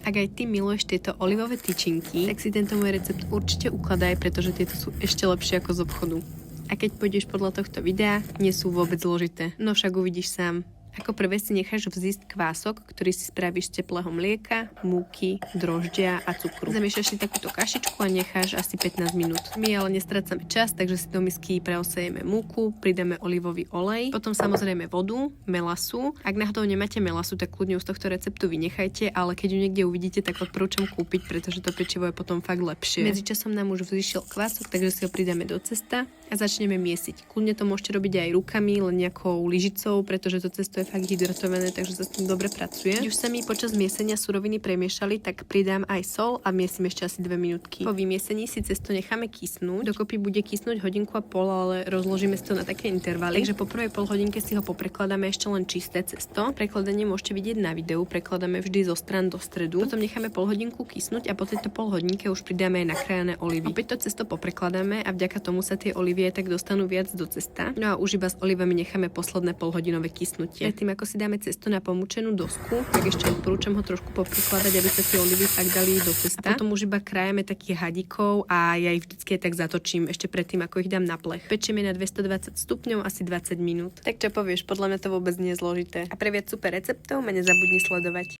Ak aj ty miluješ tieto olivové tyčinky, tak si tento môj recept určite ukladaj, pretože tieto sú ešte lepšie ako z obchodu. A keď pôjdeš podľa tohto videa, nie sú vôbec zložité. No však uvidíš sám. Ako prvé si necháš vzísť kvások, ktorý si spravíš z teplého mlieka, múky, droždia a cukru. Zamiešaš si takúto kašičku a necháš asi 15 minút. My ale nestrácame čas, takže si do misky preosejeme múku, pridáme olivový olej, potom samozrejme vodu, melasu. Ak náhodou nemáte melasu, tak kľudne z tohto receptu vynechajte, ale keď ju niekde uvidíte, tak odporúčam kúpiť, pretože to pečivo je potom fakt lepšie. Medzičasom nám už vzýšiel kvások, takže si ho pridáme do cesta a začneme miesiť. Kľudne to môžete robiť aj rukami, len nejakou lyžicou, pretože to cesto je fakt hydratované, takže sa s tým dobre pracuje. Keď už sa mi počas miesenia suroviny premiešali, tak pridám aj sol a miesím ešte asi 2 minútky. Po vymiesení si cesto necháme kysnúť. Dokopy bude kysnúť hodinku a pol, ale rozložíme si to na také intervaly. Takže po prvej pol hodinke si ho poprekladáme ešte len čisté cesto. Prekladanie môžete vidieť na videu, prekladáme vždy zo strán do stredu. Potom necháme pol hodinku kysnúť a po tejto pol hodinke už pridáme aj nakrájané olivy. Opäť to cesto poprekladáme a vďaka tomu sa tie olivy tak dostanú viac do cesta. No a už iba s olivami necháme posledné polhodinové kysnutie. Tým ako si dáme cesto na pomúčenú dosku, tak ešte odporúčam ho trošku poprikladať, aby sa tie olivy tak dali do cesta. A potom už iba krajeme takých hadíkov a ja ich vždycky tak zatočím ešte predtým, ako ich dám na plech. Pečieme na 220 stupňov asi 20 minút. Tak čo povieš, podľa mňa to vôbec nie je zložité. A pre viac super receptov ma nezabudni sledovať.